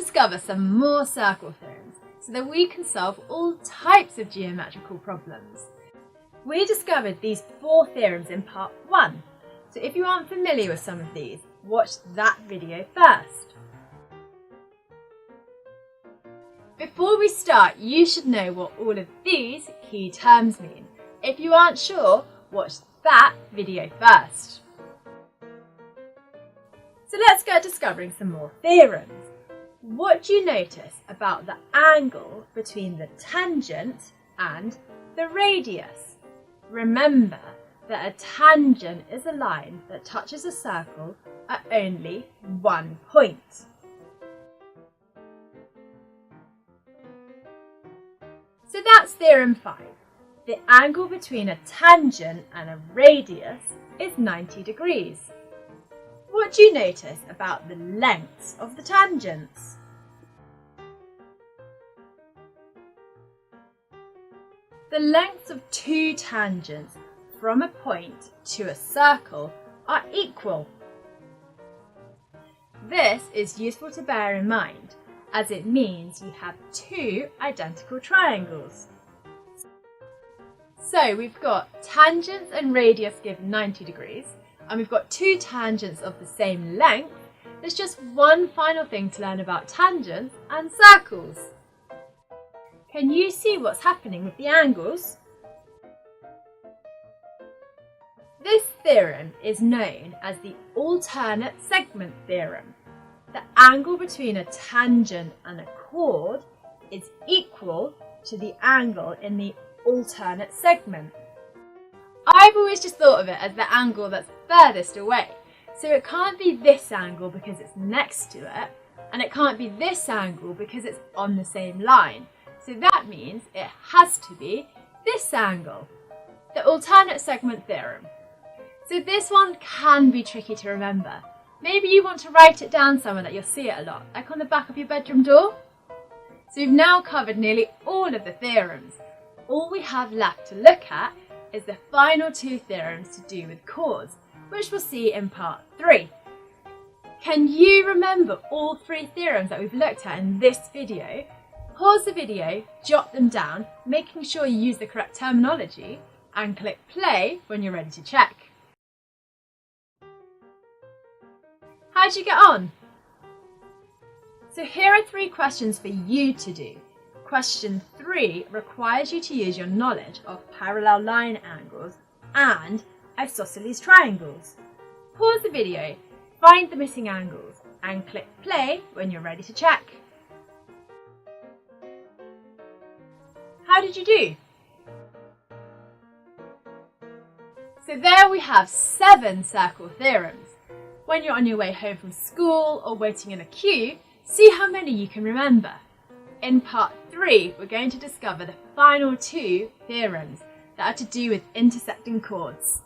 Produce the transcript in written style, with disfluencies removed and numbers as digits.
discover some more circle theorems so that we can solve all types of geometrical problems. We discovered these 4 theorems in part 1, so if you aren't familiar with some of these, watch that video first. Before we start, you should know what all of these key terms mean. If you aren't sure, watch that video first. So let's get discovering some more theorems. What do you notice about the angle between the tangent and the radius? Remember that a tangent is a line that touches a circle at only one point. So that's theorem 5. The angle between a tangent and a radius is 90 degrees. What do you notice about the lengths of the tangents? The lengths of 2 tangents from a point to a circle are equal. This is useful to bear in mind, as it means you have 2 identical triangles. So we've got tangents and radius give 90 degrees, and we've got 2 tangents of the same length. There's just one final thing to learn about tangents and circles. Can you see what's happening with the angles? This theorem is known as the alternate segment theorem. The angle between a tangent and a chord is equal to the angle in the alternate segment. I've always just thought of it as the angle that's furthest away. So it can't be this angle because it's next to it, and it can't be this angle because it's on the same line. So that means it has to be this angle, the alternate segment theorem. So this one can be tricky to remember. Maybe you want to write it down somewhere that you'll see it a lot, like on the back of your bedroom door. So we've now covered nearly all of the theorems. All we have left to look at is the final 2 theorems to do with chords, which we'll see in part 3. Can you remember all 3 theorems that we've looked at in this video? Pause the video, jot them down, making sure you use the correct terminology, and click play when you're ready to check. How'd you get on? So here are 3 questions for you to do. Question 3 requires you to use your knowledge of parallel line angles and isosceles triangles. Pause the video, find the missing angles, and click play when you're ready to check. How did you do? So there we have 7 circle theorems. When you're on your way home from school or waiting in a queue, see how many you can remember. In part 3, we're going to discover the final 2 theorems that are to do with intersecting chords.